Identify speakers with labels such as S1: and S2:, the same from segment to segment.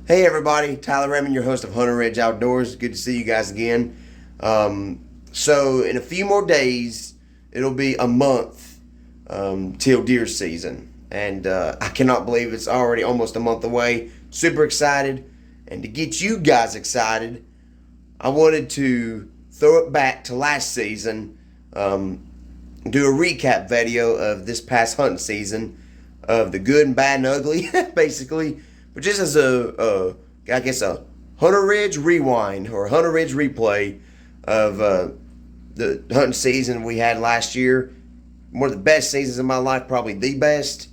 S1: Hey everybody, Tyler Redmond, your host of Hunter Ridge Outdoors. Good to see you guys again. So in a few more days, it'll be a month till deer season. And I cannot believe it's already almost a month away. Super excited. And to get you guys excited, I wanted to throw it back to last season, do a recap video of this past hunting season, of the good and bad and ugly, basically. But just as a Hunter Ridge rewind or Hunter Ridge replay of the hunting season we had last year. One of the best seasons of my life, probably the best.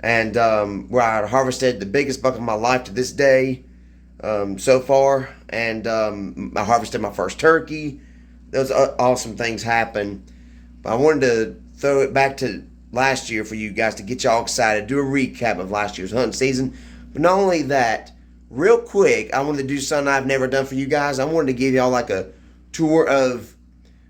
S1: And where I harvested the biggest buck of my life to this day so far. And I harvested my first turkey. Those awesome things happened. But I wanted to throw it back to last year for you guys to get y'all excited. Do a recap of last year's hunting season. But not only that, real quick, I wanted to do something I've never done for you guys. I wanted to give y'all like a tour of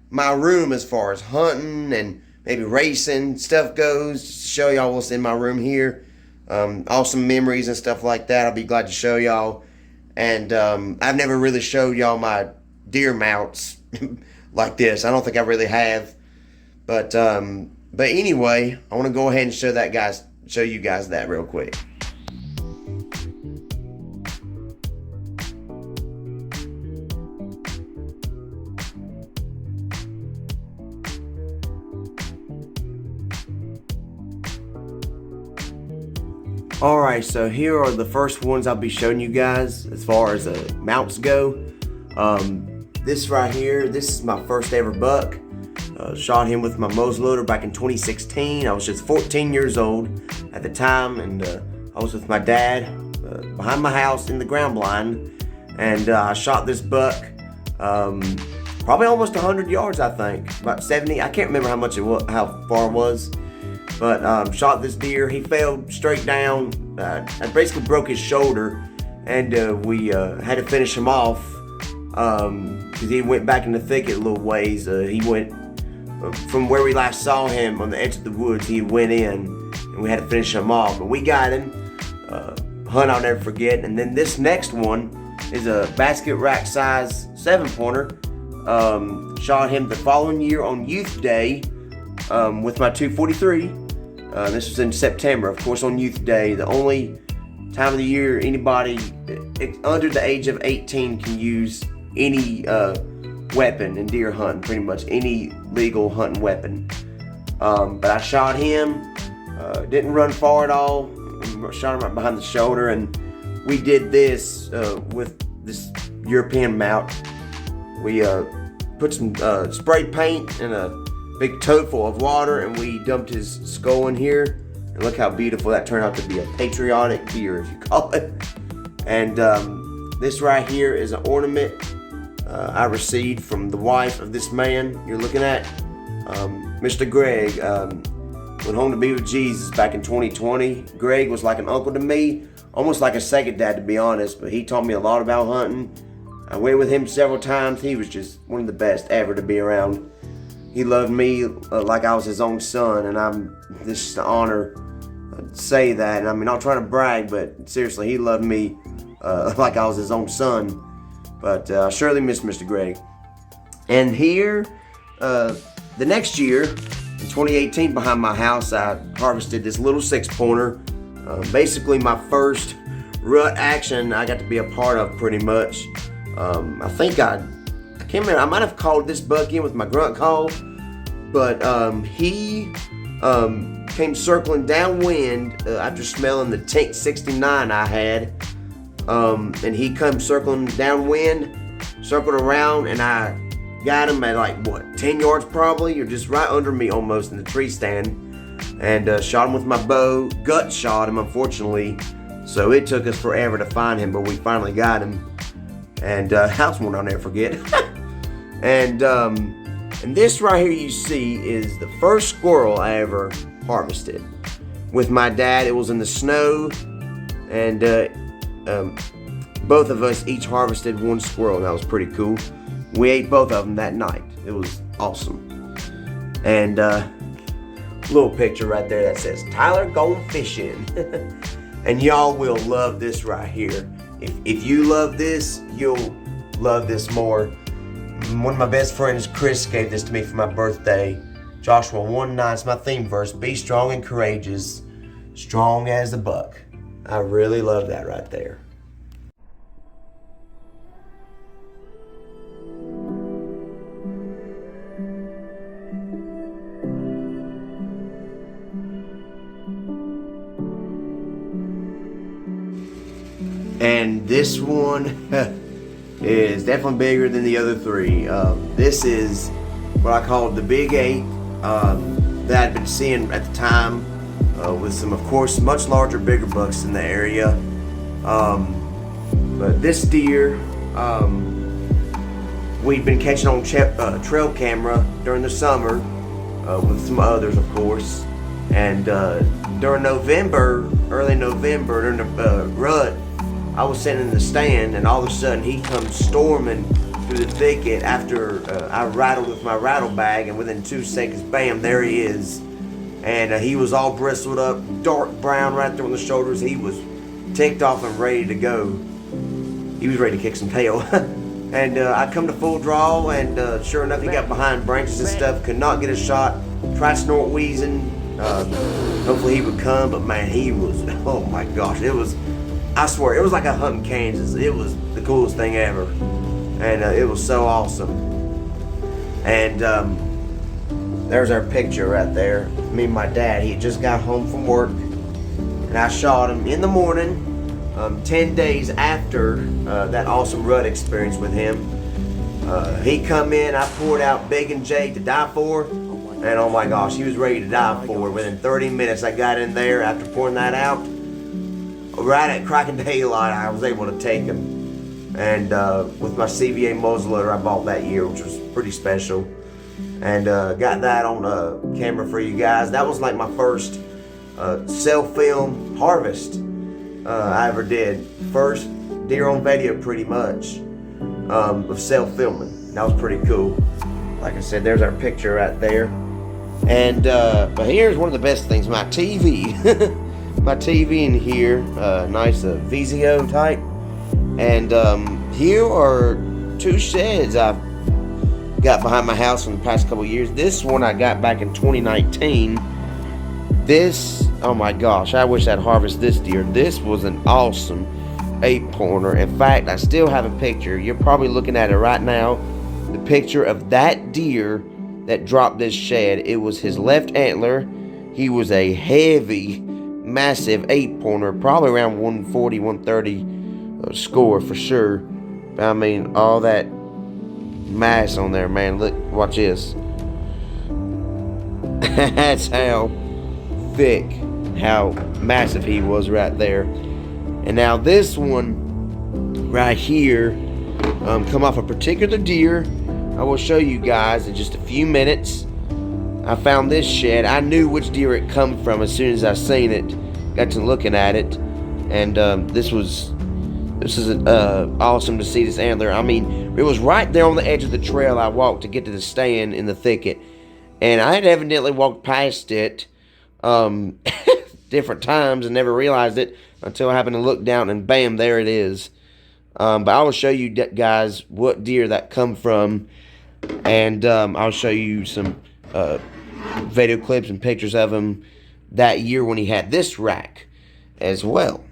S1: my room as far as hunting and maybe racing stuff goes. Just to show y'all what's in my room here. Awesome memories and stuff like that. I'll be glad to show y'all. And I've never really showed y'all my deer mounts like this. I don't think I really have. But anyway, I want to go ahead and show you guys that real quick. Alright, so here are the first ones I'll be showing you guys as far as mounts go. This right here, this is my first ever buck. Shot him with my muzzleloader back in 2016. I was just 14 years old at the time, and I was with my dad behind my house in the ground blind, and I shot this buck probably almost 100 yards, I think, about 70. I can't remember how much it was, how far it was. But shot this deer. He fell straight down. I basically broke his shoulder, and we had to finish him off because he went back in the thicket a little ways. He went from where we last saw him on the edge of the woods. He went in, and we had to finish him off. But we got him. Hunt I'll never forget. And then this next one is a basket rack size 7-pointer. Shot him the following year on Youth Day with my 243. This was in September, of course, on Youth Day, the only time of the year anybody under the age of 18 can use any weapon in deer hunting, pretty much any legal hunting weapon. But I shot him, didn't run far at all, shot him right behind the shoulder, and we did this with this European mount. We put some spray paint in a big tote full of water, and we dumped his skull in here, and look how beautiful that turned out to be. A patriotic deer, if you call it. And this right here is an ornament I received from the wife of this man you're looking at. Mr. Greg went home to be with Jesus back in 2020. Greg was like an uncle to me, almost like a second dad, to be honest, but he taught me a lot about hunting. I went with him several times. He was just one of the best ever to be around. He loved me like I was his own son, and this is an honor to say that. And I mean, not trying to brag, but seriously, he loved me like I was his own son. But I surely miss Mr. Greg. And here, the next year, in 2018, behind my house, I harvested this little 6-pointer. Basically, my first rut action I got to be a part of, pretty much. I think I can't remember. I might have called this buck in with my grunt call, but he came circling downwind after smelling the Tank 69 I had, and he come circling downwind, circled around, and I got him at like, what, 10 yards probably, or just right under me almost in the tree stand, and shot him with my bow. Gut shot him, unfortunately, so it took us forever to find him, but we finally got him. And house one I'll never forget. And this right here you see is the first squirrel I ever harvested with my dad. It was in the snow, and both of us each harvested one squirrel, and that was pretty cool. We ate both of them that night. It was awesome. And little picture right there that says Tyler going fishing. And y'all will love this right here. If you love this, you'll love this more. One of my best friends, Chris, gave this to me for my birthday. Joshua 1:9, it's my theme verse. Be strong and courageous, strong as a buck. I really love that right there. And this one is definitely bigger than the other three. This is what I call the Big 8 that I'd been seeing at the time, with some, of course, much larger, bigger bucks in the area. But this deer, we've been catching on trail camera during the summer, with some others, of course. And during November, early November, during the rut, I was sitting in the stand, and all of a sudden he comes storming through the thicket after I rattled with my rattle bag, and within 2 seconds, bam, there he is. And he was all bristled up, dark brown right there on the shoulders. He was ticked off and ready to go. He was ready to kick some tail. And I come to full draw, and sure enough, he got behind branches and stuff, could not get a shot, tried snort wheezing. Hopefully he would come, but man, he was, oh my gosh, it was, I swear, it was like a hunt in Kansas. It was the coolest thing ever. And it was so awesome. And there's our picture right there. Me and my dad, he had just got home from work. And I shot him in the morning, 10 days after that awesome rut experience with him. He come in, I poured out Big and J to die for. And oh my gosh, he was ready to die for. Within 30 minutes, I got in there after pouring that out. Right at cracking daylight, I was able to take him. And with my CVA muzzleloader I bought that year, which was pretty special. And got that on camera for you guys. That was like my first self-film harvest I ever did. First deer on video, pretty much, of self-filming. That was pretty cool. Like I said, there's our picture right there. And but here's one of the best things, my TV. My TV in here, nice Vizio type. And here are 2 sheds I've got behind my house in the past couple years. This one I got back in 2019. This, oh my gosh, I wish I'd harvested this deer. This was an awesome 8-pointer. In fact, I still have a picture. You're probably looking at it right now. The picture of that deer that dropped this shed. It was his left antler. He was a heavy, massive 8-pointer, probably around 140, 130 score for sure. I mean, all that mass on there, man. Look, watch this. That's how thick, how massive he was right there. And now this one right here, come off a particular deer. I will show you guys in just a few minutes. I found this shed. I knew which deer it come from as soon as I seen it. Got to looking at it, and this is awesome to see this antler. I mean, it was right there on the edge of the trail I walked to get to the stand in the thicket, and I had evidently walked past it different times and never realized it until I happened to look down, and bam, there it is. But I will show you guys what deer that come from, and I'll show you some video clips and pictures of him that year when he had this rack as well.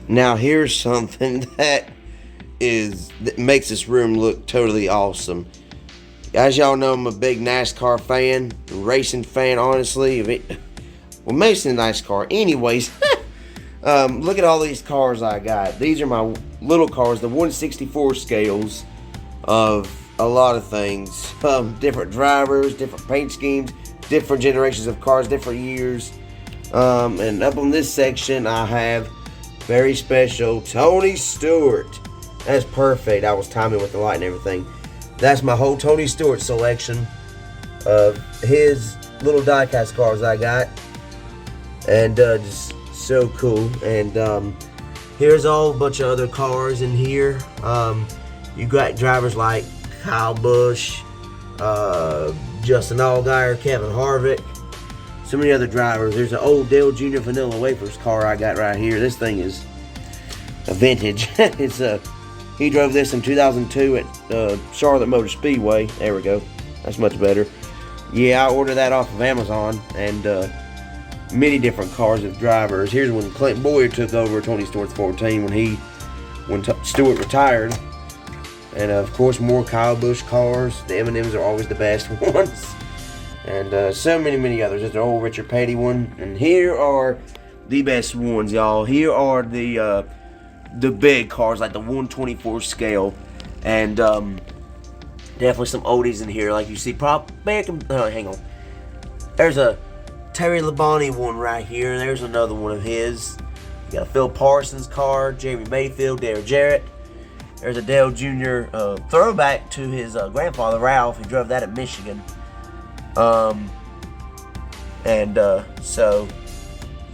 S1: Now here's something that makes this room look totally awesome. As y'all know, I'm a big NASCAR fan, racing fan, honestly. Well, Mason's a nice car. Anyways, look at all these cars I got. These are my little cars, the 1/64 scales of a lot of things. Different drivers, different paint schemes, different generations of cars, different years. And up on this section, I have very special Tony Stewart. That's perfect. I was timing with the light and everything. That's my whole Tony Stewart selection of his little die-cast cars I got. And just so cool. And here's a bunch of other cars in here. You got drivers like Kyle Busch, Justin Allgaier, Kevin Harvick, so many other drivers. There's an old Dale Jr. Vanilla Wafers car I got right here. This thing is a vintage. He drove this in 2002 at Charlotte Motor Speedway. There we go. That's much better. Yeah, I ordered that off of Amazon, and many different cars of drivers. Here's when Clint Boyer took over Tony Stewart's 14 when Stewart retired. And of course, more Kyle Busch cars. The M&Ms are always the best ones. And so many others. There's an old Richard Petty one. And here are the best ones, y'all. Here are the big cars, like the 124 scale. And definitely some oldies in here, like you see. Hang on. There's a Terry Labonte one right here. There's another one of his. You got a Phil Parsons car, Jeremy Mayfield, Dale Jarrett. There's a Dale Jr. Throwback to his grandfather, Ralph. He drove that at Michigan. So,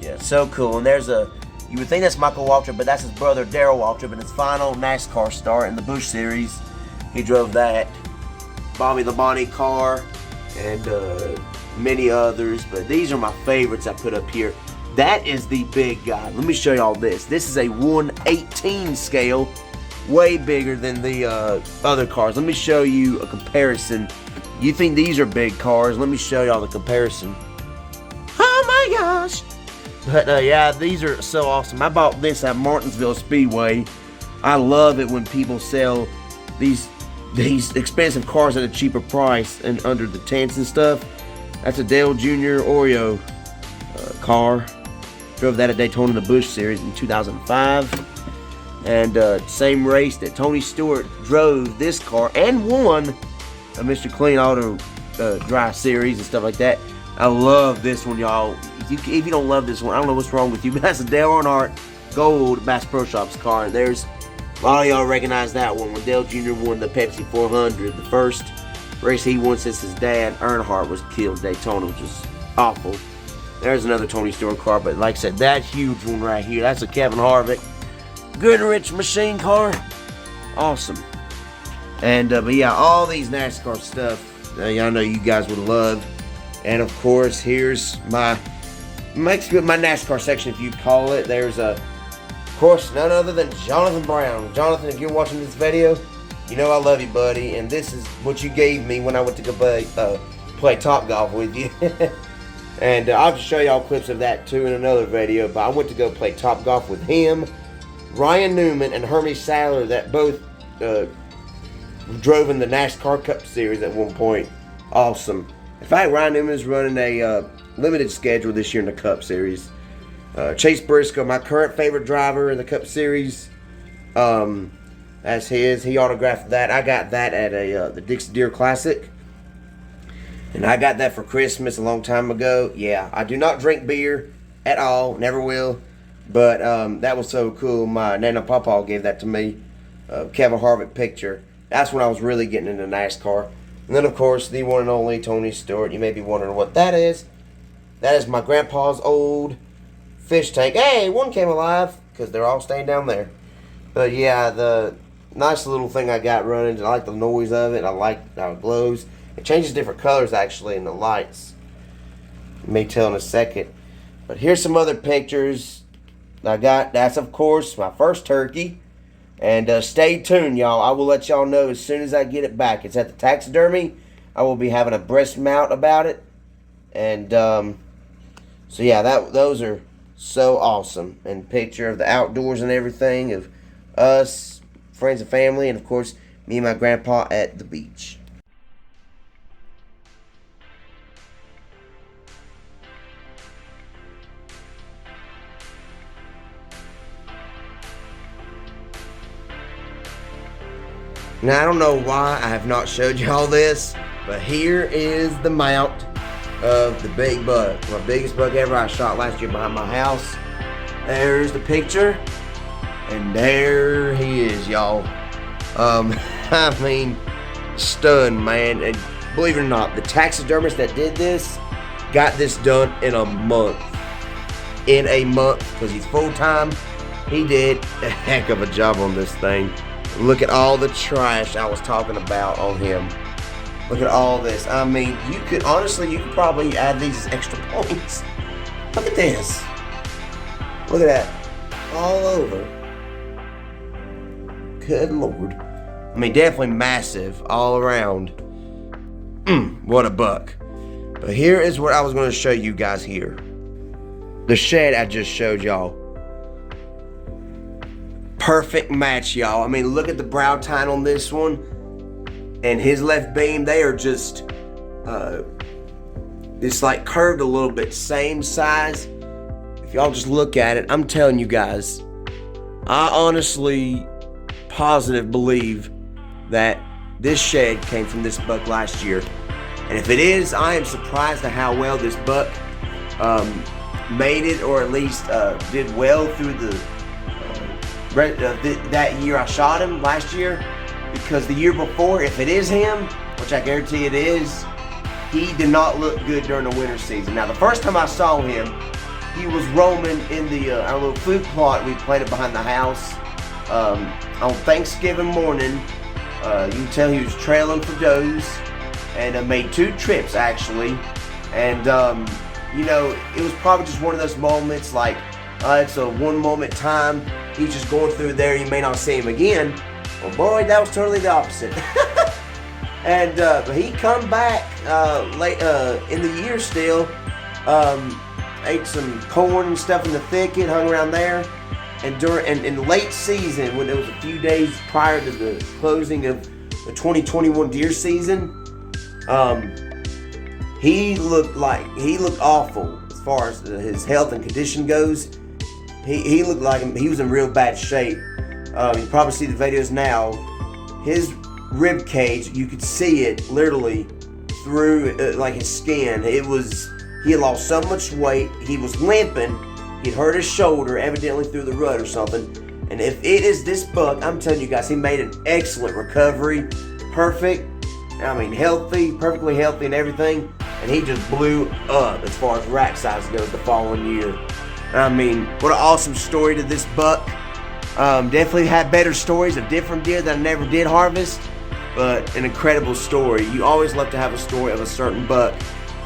S1: yeah, so cool. And there's you would think that's Michael Waltrip, but that's his brother, Darrell Waltrip, in his final NASCAR start in the Busch Series. He drove that. Bobby Labonte car, and many others. But these are my favorites I put up here. That is the big guy. Let me show y'all this. This is a 1/18 scale. Way bigger than the other cars. Let me show you a comparison. You think these are big cars? Let me show y'all the comparison. Oh my gosh! But yeah, these are so awesome. I bought this at Martinsville Speedway. I love it when people sell these expensive cars at a cheaper price and under the tents and stuff. That's a Dale Jr. Oreo car. Drove that at Daytona in the Busch Series in 2005. And same race that Tony Stewart drove this car and won a Mr. Clean Auto Dry Series and stuff like that. I love this one, y'all. If you don't love this one, I don't know what's wrong with you, but that's a Dale Earnhardt Gold Bass Pro Shops car. And there's a lot of y'all recognize that one when Dale Jr. won the Pepsi 400, the first race he won since his dad Earnhardt was killed at Daytona, which is awful. There's another Tony Stewart car, but like I said, that huge one right here, that's a Kevin Harvick Goodrich machine car. Awesome. And but yeah, all these NASCAR stuff, I know you guys would love. And of course, here's my NASCAR section, if you'd call it. There's of course, none other than Jonathan Brown. Jonathan, if you're watching this video, you know I love you, buddy. And this is what you gave me when I went to go play Top Golf with you. And I'll just show y'all clips of that too in another video. But I went to go play Top Golf with him, Ryan Newman, and Hermie Sadler, that both drove in the NASCAR Cup Series at one point. Awesome. In fact, Ryan Newman is running a limited schedule this year in the Cup Series. Chase Briscoe, my current favorite driver in the Cup Series, that's his. He autographed that. I got that at the Dixie Deer Classic. And I got that for Christmas a long time ago. Yeah, I do not drink beer at all. Never will. But that was so cool. My Nana Pawpaw gave that to me. Kevin Harvick picture. That's when I was really getting into NASCAR. And then, of course, the one and only Tony Stewart. You may be wondering what that is. That is my grandpa's old fish tank. Hey, one came alive because they're all staying down there. But yeah, the nice little thing I got running. I like the noise of it. I like how it glows. It changes different colors, actually, in the lights. You may tell in a second. But here's some other pictures I got. That's, of course, my first turkey. And stay tuned, y'all. I will let y'all know as soon as I get it back. It's at the taxidermy. I will be having a breast mount about it. And so, yeah, those are so awesome. And picture of the outdoors and everything, of us, friends and family, and, of course, me and my grandpa at the beach. Now, I don't know why I have not showed y'all this, but here is the mount of the big buck. My biggest buck ever I shot last year behind my house. There's the picture, and there he is, y'all. I mean, stunned, man. And believe it or not, the taxidermist that did this got this done in a month. In a month, because he's full-time. He did a heck of a job on this thing. Look at all the trash I was talking about on him. Look at all this. I mean, you could probably add these as extra points. Look at this. Look at that. All over. Good Lord. I mean, definitely massive all around. What a buck. But here is what I was going to show you guys here. The shed I just showed y'all. Perfect match, y'all. I mean, look at the brow tine on this one. And his left beam, they are just, it's like curved a little bit. Same size. If y'all just look at it, I'm telling you guys, I honestly, positive believe that this shed came from this buck last year. And if it is, I am surprised at how well this buck made it, or at least did well through that year I shot him last year. Because the year before, if it is him, which I guarantee it is, he did not look good during the winter season. Now, the first time I saw him, he was roaming in our little food plot we planted behind the house. On Thanksgiving morning, you can tell he was trailing for does, and made 2 trips actually. And you know, it was probably just one of those moments, like it's a one moment time. He's just going through there. You may not see him again. Well, boy, that was totally the opposite. And but he come back late in the year still. Ate some corn and stuff in the thicket, hung around there. And in late season, when it was a few days prior to the closing of the 2021 deer season, he looked awful as far as his health and condition goes. He looked like he was in real bad shape. You probably see the videos now. His rib cage, you could see it literally through like his skin. He had lost so much weight. He was limping. He'd hurt his shoulder, evidently through the rut or something. And if it is this buck, I'm telling you guys, he made an excellent recovery. Perfect. I mean, healthy, perfectly healthy and everything. And he just blew up as far as rack size goes the following year. I mean, what an awesome story to this buck. Definitely had better stories of different deer that I never did harvest, but an incredible story. You always love to have a story of a certain buck.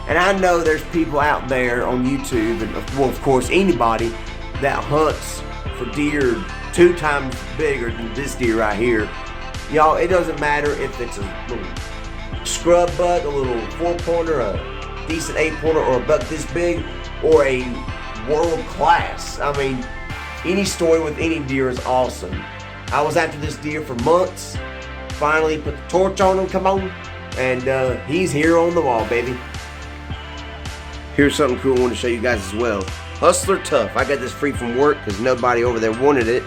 S1: And I know there's people out there on YouTube, and well, of course, anybody that hunts for deer 2 times bigger than this deer right here. Y'all, it doesn't matter if it's a little scrub buck, a little 4-pointer, a decent 8-pointer, or a buck this big, or a world class. I mean, any story with any deer is awesome. I was after this deer for months. Finally put the torch on him, come on. And he's here on the wall, baby. Here's something cool I want to show you guys as well. Hustler Tough. I got this free from work because nobody over there wanted it.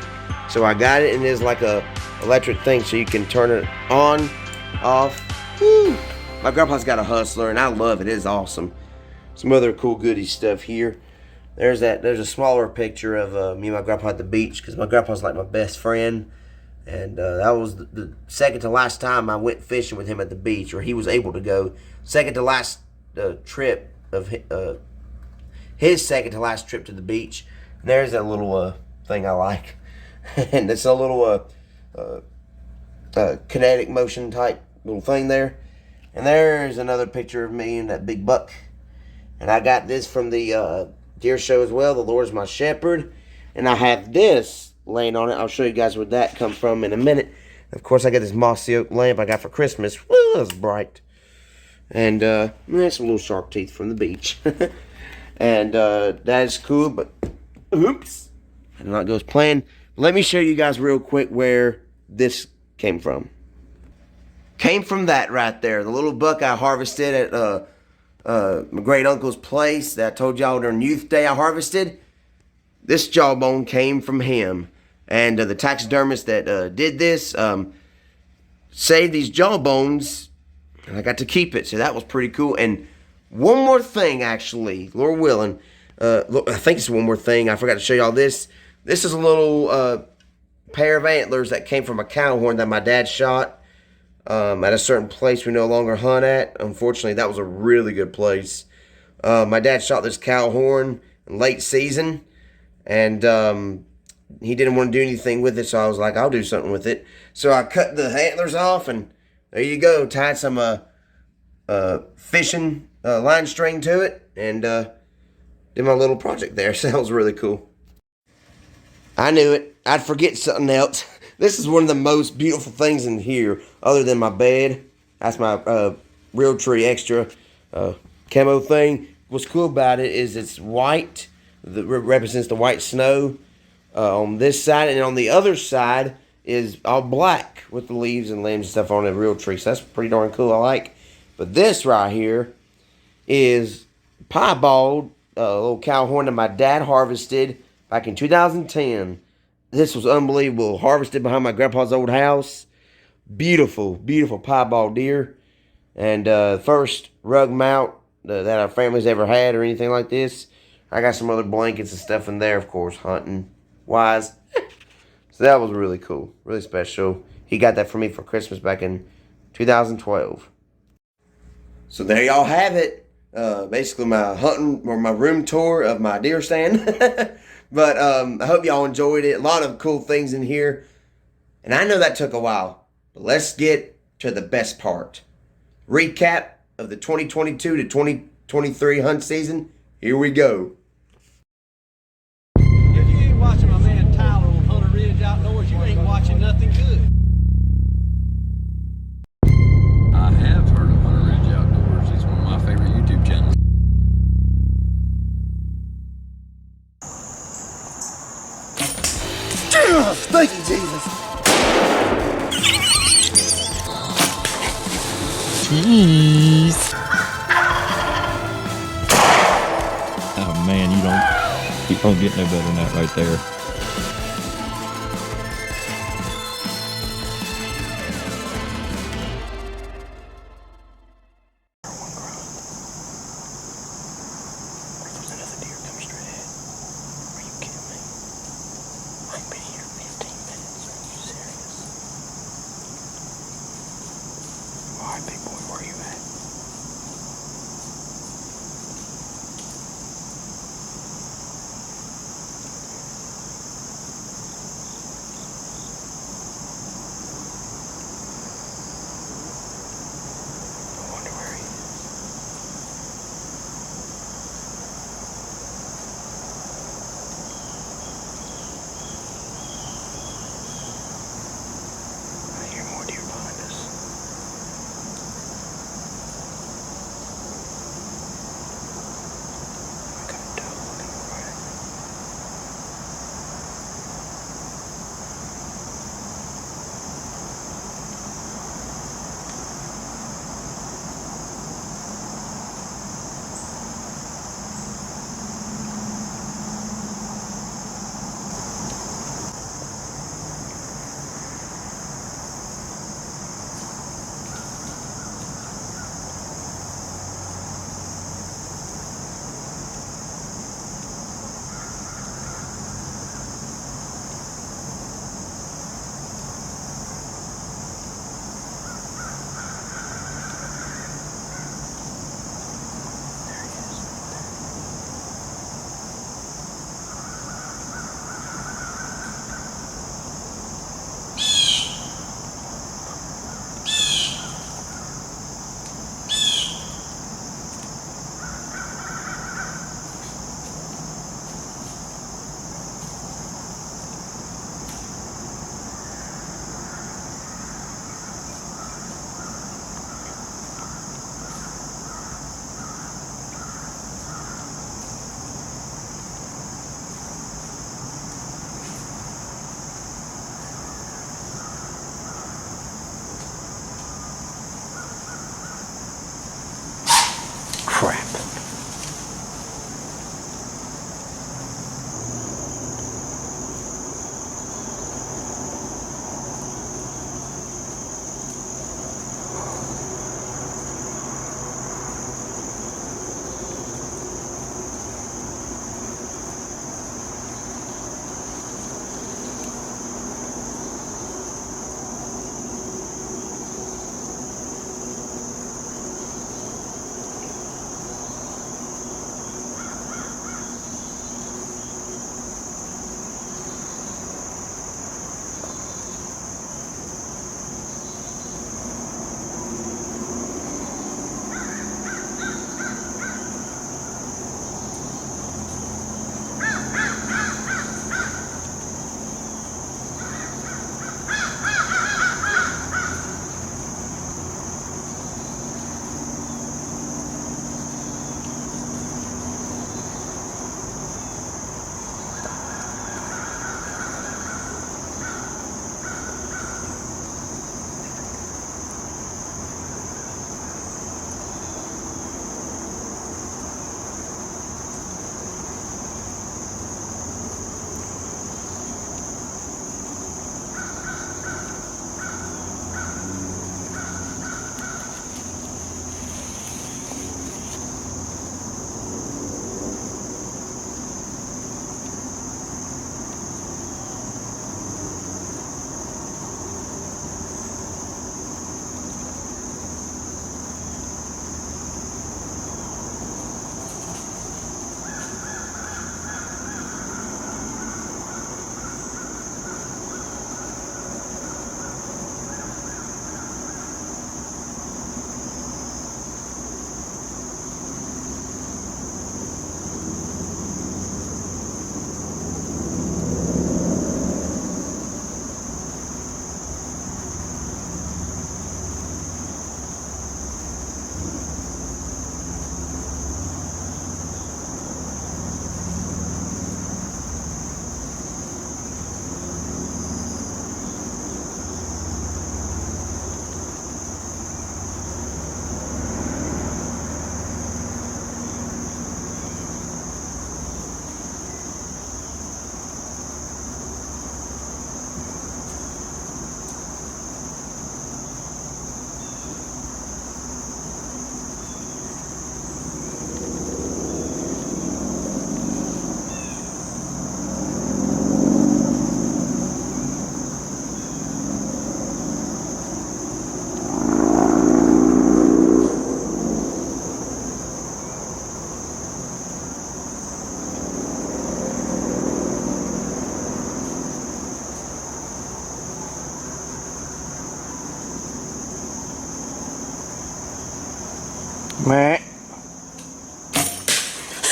S1: So I got it, and it's like a electric thing so you can turn it on, off. Woo. My grandpa's got a Hustler and I love it. It's awesome. Some other cool goody stuff here. There's a smaller picture of me and my grandpa at the beach, because my grandpa's like my best friend. And that was the second to last time I went fishing with him at the beach, or he was able to go. Second to last trip of his second to last trip to the beach. And there's that little thing I like. And it's a little kinetic motion type little thing there. And there's another picture of me and that big buck. And I got this from the deer show as well. The Lord's my shepherd. And I have this laying on it. I'll show you guys where that comes from in a minute. Of course, I got this mossy oak lamp I got for Christmas. Woo, that's bright. And there's some little shark teeth from the beach. And that is cool, but oops, I did not go as planned. Let me show you guys real quick where this came from. Came from that right there. The little buck I harvested at my great uncle's place that I told y'all during Youth Day I harvested. This jawbone came from him. And the taxidermist that did this saved these jawbones, and I got to keep it. So that was pretty cool. And one more thing, actually, Lord willing. Look, I think it's one more thing. I forgot to show y'all this. This is a little pair of antlers that came from a cow horn that my dad shot at a certain place we no longer hunt at. Unfortunately, that was a really good place. My dad shot this cow horn in late season, and he didn't want to do anything with it, so I was like, I'll do something with it. So I cut the antlers off, and there you go. Tied some fishing line string to it, and did my little project there. Sounds really cool. I knew it. I'd forget something else. This is one of the most beautiful things in here, other than my bed. That's my Realtree Extra camo thing. What's cool about it is it's white. That represents the white snow on this side, and on the other side is all black with the leaves and limbs and stuff on a Realtree. So that's pretty darn cool. I like. But this right here is piebald, little cow horn that my dad harvested back in 2010. This was unbelievable. Harvested behind my grandpa's old house. Beautiful, beautiful piebald deer. And first rug mount that our family's ever had or anything like this. I got some other blankets and stuff in there, of course, hunting wise. So that was really cool, really special. He got that for me for Christmas back in 2012. So there y'all have it. Basically my hunting or my room tour of my deer stand. But I hope y'all enjoyed it. A lot of cool things in here. And I know that took a while. But let's get to the best part. Recap of the 2022 to 2023 hunt season. Here we go.
S2: If you ain't watching my man Tyler on Hunter Ridge Outdoors, you ain't watching nothing good.
S3: I have heard of Hunter Ridge Outdoors. It's one of my favorite YouTube channels.
S1: Thank you, Jesus.
S3: Jeez. Oh man, you don't get no better than that right there. Alright, big boy, where you at?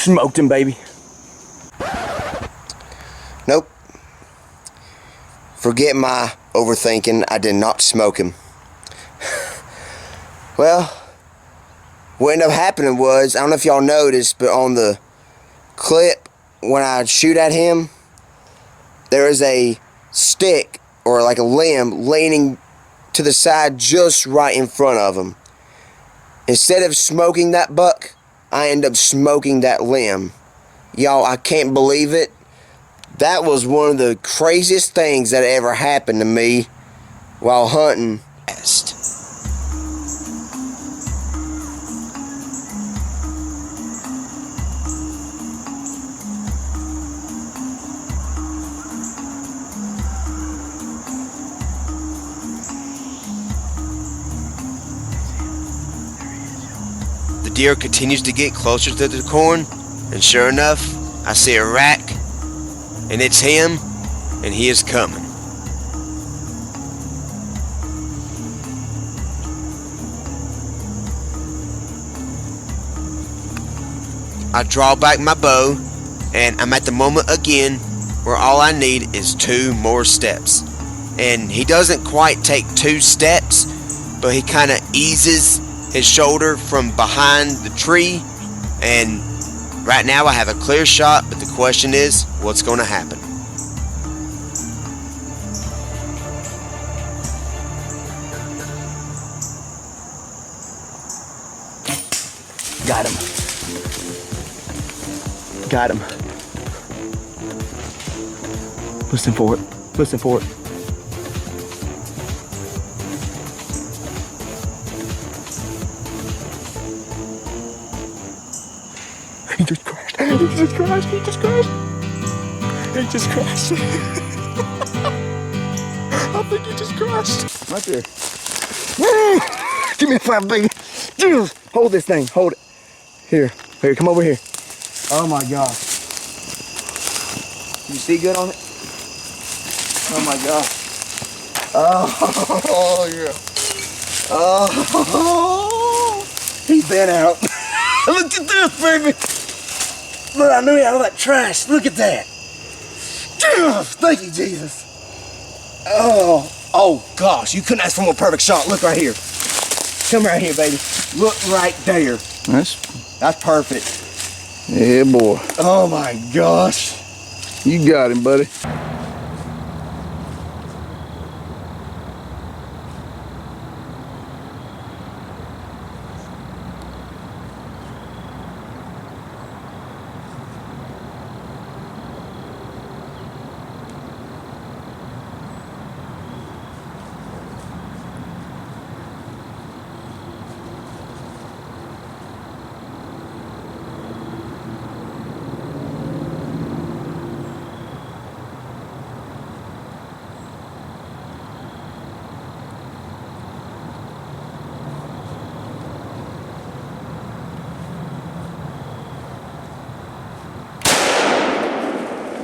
S1: Smoked him, baby. Nope. Forget my overthinking. I did not smoke him. Well, what ended up happening was, I don't know if y'all noticed, but on the clip, when I shoot at him, there is a stick or like a limb leaning to the side just right in front of him. Instead of smoking that buck, I end up smoking that limb. Y'all, I can't believe it. That was one of the craziest things that ever happened to me while hunting. The deer continues to get closer to the corn, and sure enough, I see a rack, and it's him, and he is coming. I draw back my bow, and I'm at the moment again where all I need is 2 more steps. And he doesn't quite take 2 steps, but he kind of eases his shoulder from behind the tree, and right now I have a clear shot, but the question is, what's going to happen? Got him. Got him. Listen for it. Listen for it. He just crashed. He just crashed. He just crashed. He just crashed. I think he just crashed. Right there. Give me a 5, baby. Hold this thing. Hold it. Here. Here, come over here. Oh my gosh. Can you see good on it? Oh my gosh. Oh yeah. Oh, he's been out. Look at this, baby. Look, I knew he had all that trash. Look at that. Thank you, Jesus. Oh gosh, you couldn't ask for a more perfect shot. Look right here. Come right here, baby. Look right there. That's perfect.
S4: Yeah, boy.
S1: Oh my gosh.
S4: You got him, buddy.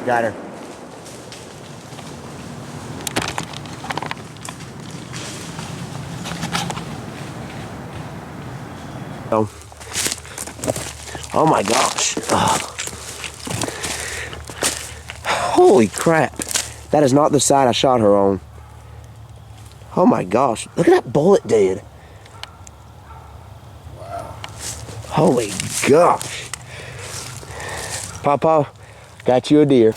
S1: Got her. Oh my gosh. Holy crap. That is not the side I shot her on. Oh my gosh. Look at that bullet, dude. Wow. Holy gosh. Papa, got you a deer.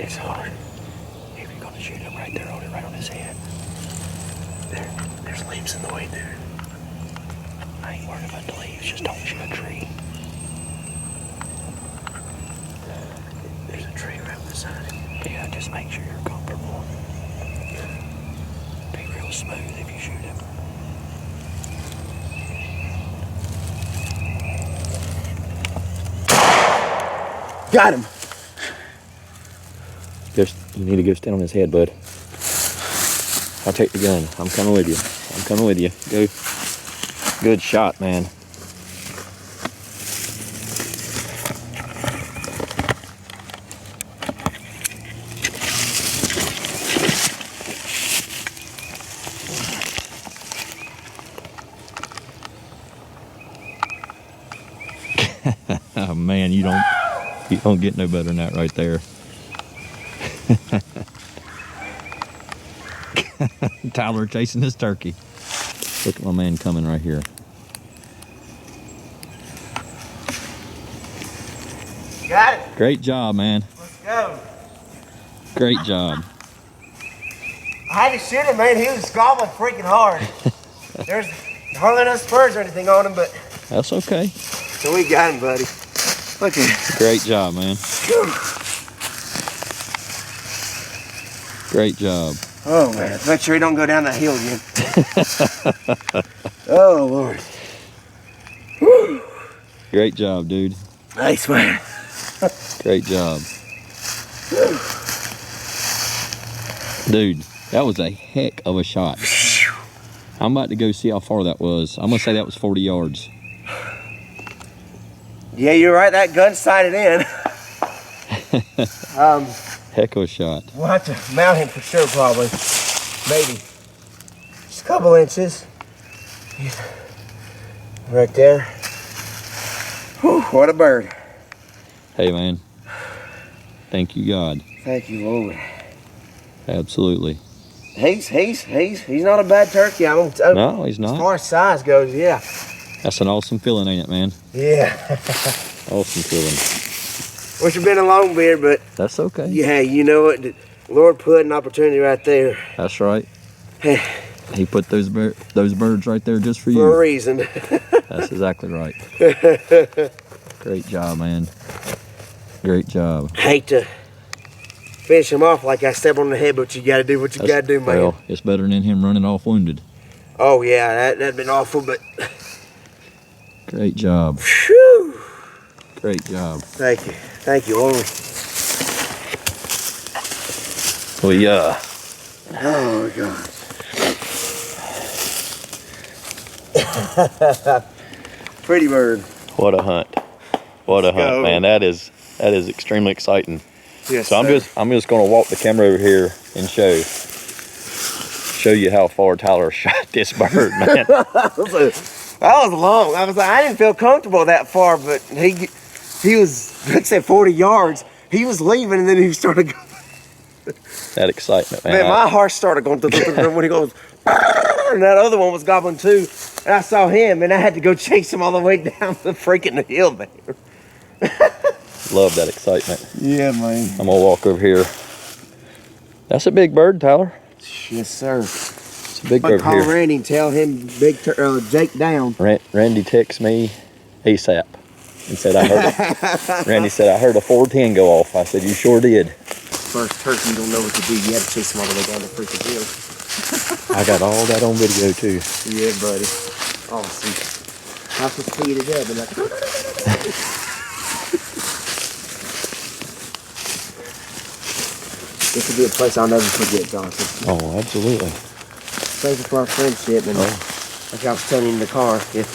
S1: It's hard. If you're gonna shoot him right there, hold it right on his head. There's leaves in the way, dude. I ain't worried about the leaves, just don't shoot a tree. There's a tree right beside him. Yeah, just make sure you're comfortable. Be real smooth if you shoot him. Got him!
S5: You need to go stand on his head, bud. I'll take the gun. I'm coming with you. I'm coming with you. Go. Good shot, man. Oh man, you don't get no better than that right there. Tyler chasing his turkey. Look at my man coming right here.
S1: Got it!
S5: Great job, man.
S1: Let's go!
S5: Great job.
S1: I had to shoot him, man. He was gobbling freaking hard. There's hardly no spurs or anything on him, but...
S5: That's okay.
S1: So we got him, buddy. Look at him.
S5: Great job, man. Great job.
S1: Oh, man. Let's make sure he don't go down that hill again. Oh, Lord. Whew.
S5: Great job, dude.
S1: Thanks, man.
S5: Great job. Dude, that was a heck of a shot. I'm about to go see how far that was. I'm going to say that was 40 yards.
S1: Yeah, you're right. That gun sighted in.
S5: Heck of a shot.
S1: We'll have to mount him for sure, probably. Maybe. Just a couple inches. Right there. Whew, what a bird.
S5: Hey, man. Thank you, God.
S1: Thank you, Lord.
S5: Absolutely.
S1: He's not a bad turkey.
S5: No, he's not.
S1: As far as size goes, yeah.
S5: That's an awesome feeling, ain't it, man?
S1: Yeah.
S5: Awesome feeling.
S1: Wish it'd been a long beard, but
S5: That's okay.
S1: yeah, you know what? The Lord put an opportunity right there.
S5: That's right. He put those birds right there just for you.
S1: For a reason.
S5: That's exactly right. Great job, man. Great job.
S1: Hate to finish him off like I step on the head, but you gotta do what you gotta do, man.
S5: Well, it's better than him running off wounded.
S1: Oh yeah, that'd been awful, but
S5: Great job.
S1: whew.
S5: Great job.
S1: Thank you, Lord.
S5: We
S1: Oh God. Pretty bird.
S5: what a hunt. What a
S1: Let's
S5: hunt,
S1: go.
S5: man. That is extremely exciting.
S1: Yes,
S5: So I'm just gonna walk the camera over here and show you how far Tyler shot this bird, man.
S1: That was long. I didn't feel comfortable that far, but he was, let's say 40 yards. He was leaving and then he started going.
S5: That excitement, man.
S1: Man, my heart started going when he goes, and that other one was gobbling too. And I saw him and I had to go chase him all the way down the freaking hill there.
S5: Love that excitement.
S1: Yeah, man.
S5: I'm gonna walk over here. That's a big bird, Tyler.
S1: Yes, sir.
S5: It's a big
S1: But
S5: bird
S1: call
S5: here.
S1: Randy and tell him Jake down.
S5: Randy texted me ASAP and said I heard it. Randy said I heard a 410 go off. I said you sure did.
S1: First turkey, you don't know what to do. You have to chase him all the way down the freaking hill.
S5: I got all that on video too.
S1: Yeah, buddy. Awesome. I have to speed it up and like. This would be a place I'll never forget, Johnson.
S5: Oh, absolutely.
S1: Thank you for our friendship, and like I was telling you in the car, if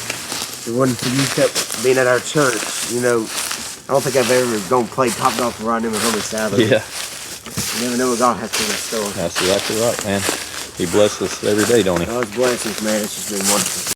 S1: it wasn't for you kept being at our church, you know, I don't think I've ever gone play top golf around him with Holy Sabbath.
S5: Yeah,
S1: You never know what God has in store.
S5: that's exactly right, man. He blesses us every day, don't he?
S1: God's blessings, man. It's just been wonderful.